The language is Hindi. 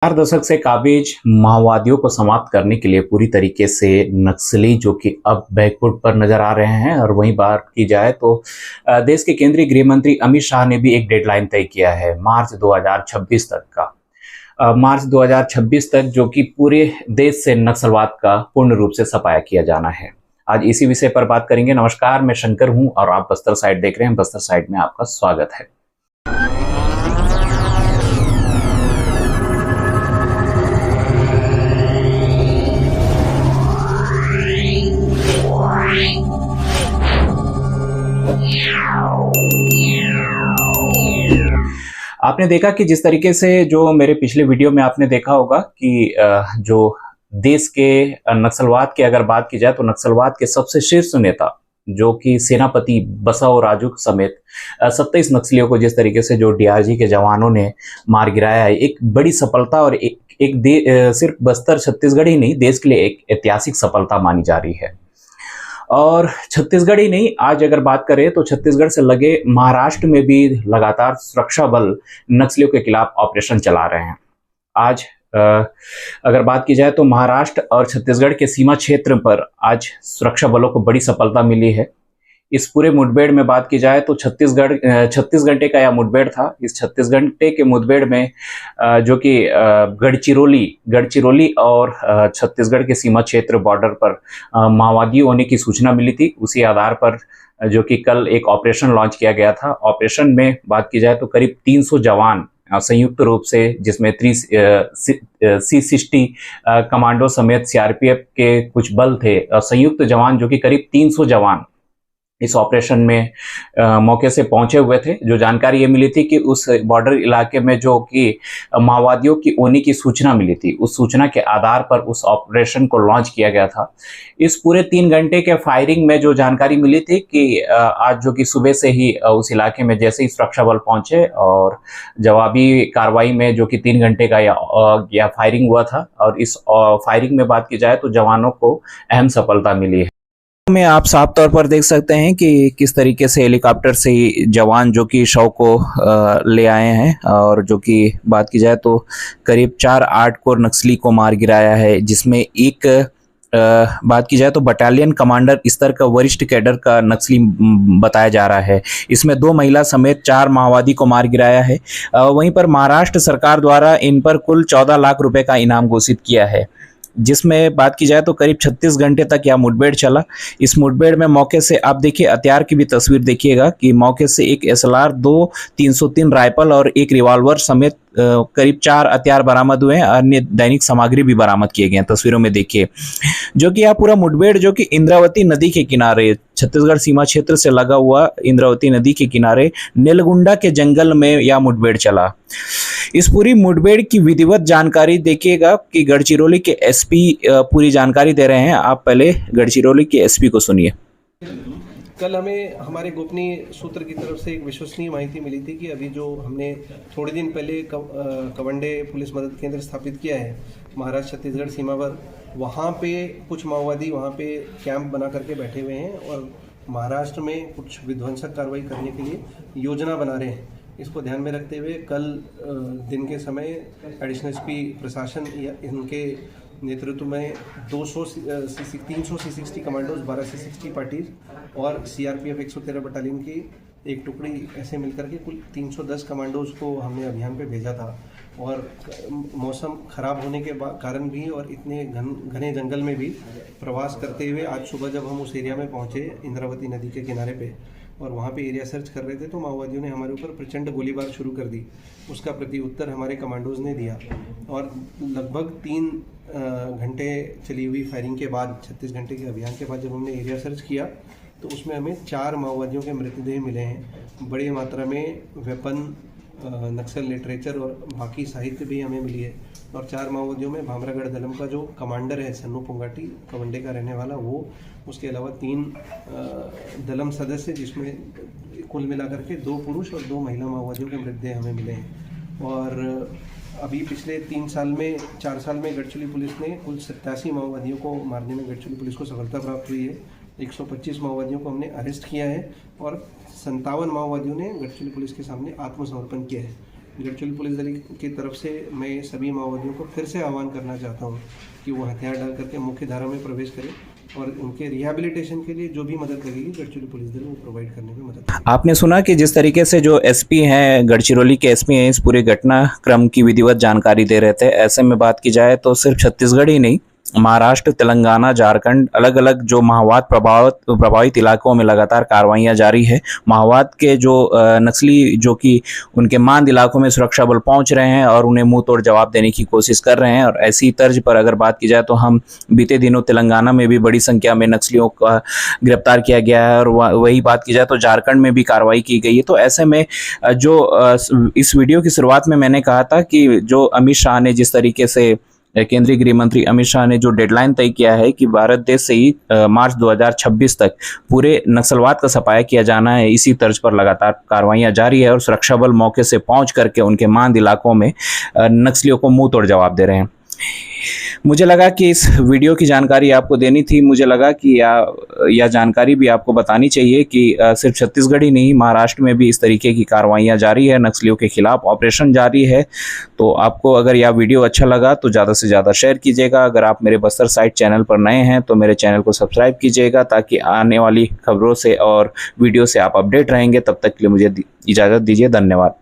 4 दशक से काबिज माओवादियों को समाप्त करने के लिए पूरी तरीके से नक्सली जो कि अब बैकफुट पर नजर आ रहे हैं। और वहीं बात की जाए तो देश के केंद्रीय गृह मंत्री अमित शाह ने भी एक डेडलाइन तय किया है मार्च 2026 तक का। मार्च 2026 तक जो कि पूरे देश से नक्सलवाद का पूर्ण रूप से सफाया किया जाना है। आज इसी विषय पर बात करेंगे। नमस्कार, मैं शंकर हूं और आप बस्तर साइड देख रहे हैं। बस्तर साइड में आपका स्वागत है। आपने देखा कि जिस तरीके से जो मेरे पिछले वीडियो में आपने देखा होगा कि जो देश के नक्सलवाद की अगर बात की जाए तो नक्सलवाद के सबसे शीर्ष नेता जो कि सेनापति बसव राजू समेत 27 नक्सलियों को जिस तरीके से जो डीआरजी के जवानों ने मार गिराया है, एक बड़ी सफलता और सिर्फ बस्तर छत्तीसगढ़ ही नहीं, देश के लिए एक ऐतिहासिक सफलता मानी जा रही है। और छत्तीसगढ़ ही नहीं, आज अगर बात करें तो छत्तीसगढ़ से लगे महाराष्ट्र में भी लगातार सुरक्षा बल नक्सलियों के खिलाफ ऑपरेशन चला रहे हैं। आज अगर बात की जाए तो महाराष्ट्र और छत्तीसगढ़ के सीमा क्षेत्र पर आज सुरक्षा बलों को बड़ी सफलता मिली है। इस पूरे मुठभेड़ में बात की जाए तो 36 घंटे का यह मुठभेड़ था। इस 36 घंटे के मुठभेड़ में जो कि गढ़चिरौली और छत्तीसगढ़ के सीमा क्षेत्र बॉर्डर पर माओवादी होने की सूचना मिली थी। उसी आधार पर जो कि कल एक ऑपरेशन लॉन्च किया गया था। ऑपरेशन में बात की जाए तो करीब 300 जवान संयुक्त रूप से, जिसमें C60 कमांडो समेत सीआरपीएफ के कुछ बल थे, संयुक्त जवान जो कि करीब 300 जवान इस ऑपरेशन में मौके से पहुंचे हुए थे। जो जानकारी ये मिली थी कि उस बॉर्डर इलाके में जो कि माओवादियों की होने की सूचना मिली थी, उस सूचना के आधार पर उस ऑपरेशन को लॉन्च किया गया था। इस पूरे 3 घंटे के फायरिंग में जो जानकारी मिली थी कि आज जो कि सुबह से ही उस इलाके में जैसे ही सुरक्षा बल पहुंचे और जवाबी कार्रवाई में जो कि 3 घंटे का या फायरिंग हुआ था। और इस फायरिंग में बात की जाए तो जवानों को अहम सफलता मिली है। में आप साफ तौर पर देख सकते हैं कि किस तरीके से हेलीकॉप्टर से जवान जो कि शव को ले आए हैं। और जो कि बात की जाए तो करीब 4-8 को नक्सली को मार गिराया है, जिसमें एक बात की जाए तो बटालियन कमांडर स्तर का वरिष्ठ कैडर का नक्सली बताया जा रहा है। इसमें 2 महिला समेत 4 माओवादी को मार गिराया है। वहीं पर महाराष्ट्र सरकार द्वारा इन पर कुल 14 लाख रुपए का इनाम घोषित किया है, जिसमें बात की जाए तो करीब 36 घंटे तक यह मुठभेड़ चला। इस मुठभेड़ में मौके से आप देखिए हथियार की भी तस्वीर देखिएगा कि मौके से एक SLR 2 303 राइफल और एक रिवॉल्वर समेत करीब 4 हथियार बरामद हुए हैं। अन्य दैनिक सामग्री भी बरामद किए गए हैं। तस्वीरों में देखिए जो कि यह पूरा मुठभेड़ जो कि इंद्रावती नदी के किनारे, छत्तीसगढ़ सीमा क्षेत्र से लगा हुआ इंद्रावती नदी के किनारे नेलगुंडा के जंगल में यह मुठभेड़ चला। इस पूरी मुठभेड़ की विधिवत जानकारी देखिएगा कि गढ़चिरौली के एसपी पूरी जानकारी दे रहे हैं। आप पहले गढ़चिरौली के एसपी को सुनिए। कल हमें हमारे गोपनीय सूत्र की तरफ से एक विश्वसनीय माहिती मिली थी कि अभी जो हमने थोड़े दिन पहले कवंडे पुलिस मदद केंद्र स्थापित किया है महाराष्ट्र छत्तीसगढ़ सीमा पर, वहाँ पे कुछ माओवादी वहाँ पे कैंप बना करके बैठे हुए हैं और महाराष्ट्र में कुछ विध्वंसक कार्रवाई करने के लिए योजना बना रहे हैं। इसको ध्यान में रखते हुए कल दिन के समय एडिशनल एसपी प्रशासन या इनके नेतृत्व में 300 C60 कमांडोज, 12 C60 पार्टीज और सीआरपीएफ 113 बटालियन की एक टुकड़ी ऐसे मिलकर के कुल 310 कमांडोज को हमने अभियान पे भेजा था। और मौसम खराब होने के कारण भी और इतने घने जंगल में भी प्रवास करते हुए आज सुबह जब हम उस एरिया में पहुंचे इंद्रावती नदी के किनारे पे और वहाँ पे एरिया सर्च कर रहे थे तो माओवादियों ने हमारे ऊपर प्रचंड गोलीबार शुरू कर दी। उसका प्रत्युत्तर हमारे कमांडोज ने दिया और लगभग 3 घंटे चली हुई फायरिंग के बाद, 36 घंटे के अभियान के बाद जब हमने एरिया सर्च किया तो उसमें हमें 4 माओवादियों के मृतदेह मिले हैं। बड़ी मात्रा में वेपन, नक्सल लिटरेचर और बाकी साहित्य भी हमें मिली है। और 4 माओवादियों में भामरागढ़ दलम का जो कमांडर है सन्नू पुंगाटी, कवंडे का रहने वाला, वो, उसके अलावा 3 दलम सदस्य, जिसमें कुल मिलाकर के 2 पुरुष और 2 महिला माओवादियों के मृतदेह हमें मिले हैं। और अभी पिछले 4 साल में गढ़चिरौली पुलिस ने कुल 87 माओवादियों को मारने में गढ़चिरौली पुलिस को सफलता प्राप्त हुई है। 125 माओवादियों को हमने अरेस्ट किया है और 57 माओवादियों ने गढ़चिरौली पुलिस के सामने आत्मसमर्पण किया है। गढ़चिरौली पुलिस दल की तरफ से मैं सभी माओवादियों को फिर से आह्वान करना चाहता हूँ कि वो हथियार डाल करके मुख्य धारा में प्रवेश करें और उनके रिहैबिलिटेशन के लिए जो भी मदद लगेगी गढ़चिरौली पुलिस दल वो प्रोवाइड करने में मदद। आपने सुना कि जिस तरीके से जो एसपी हैं, गढ़चिरौली के एसपी हैं, इस पूरे घटनाक्रम की विधिवत जानकारी दे रहे थे। ऐसे में बात की जाए तो सिर्फ छत्तीसगढ़ ही नहीं, महाराष्ट्र, तेलंगाना, झारखंड, अलग अलग जो माओवाद प्रभावित इलाकों में लगातार कार्रवाइयां जारी है। माओवाद के जो नक्सली जो कि उनके मांद इलाकों में सुरक्षा बल पहुंच रहे हैं और उन्हें मुंह तोड़ जवाब देने की कोशिश कर रहे हैं। और ऐसी तर्ज पर अगर बात की जाए तो हम बीते दिनों तेलंगाना में भी बड़ी संख्या में नक्सलियों का गिरफ्तार किया गया है, और वही बात की जाए तो झारखंड में भी कार्रवाई की गई है। तो ऐसे में जो इस वीडियो की शुरुआत में मैंने कहा था कि जो अमित शाह ने जिस तरीके से केंद्रीय गृह मंत्री अमित शाह ने जो डेडलाइन तय किया है कि भारत देश से ही मार्च 2026 तक पूरे नक्सलवाद का सफाया किया जाना है, इसी तर्ज पर लगातार कार्रवाइयां जारी है और सुरक्षा बल मौके से पहुंच करके उनके मांद इलाकों में नक्सलियों को मुंह तोड़ जवाब दे रहे हैं। मुझे लगा कि इस वीडियो की जानकारी आपको देनी थी। मुझे लगा कि यह जानकारी भी आपको बतानी चाहिए कि सिर्फ छत्तीसगढ़ ही नहीं, महाराष्ट्र में भी इस तरीके की कार्रवाइयां जारी है, नक्सलियों के खिलाफ ऑपरेशन जारी है। तो आपको अगर यह वीडियो अच्छा लगा तो ज़्यादा से ज़्यादा शेयर कीजिएगा। अगर आप मेरे बस्तर साइट चैनल पर नए हैं तो मेरे चैनल को सब्सक्राइब कीजिएगा, ताकि आने वाली खबरों से और वीडियो से आप अपडेट रहेंगे। तब तक के लिए मुझे इजाज़त दीजिए। धन्यवाद।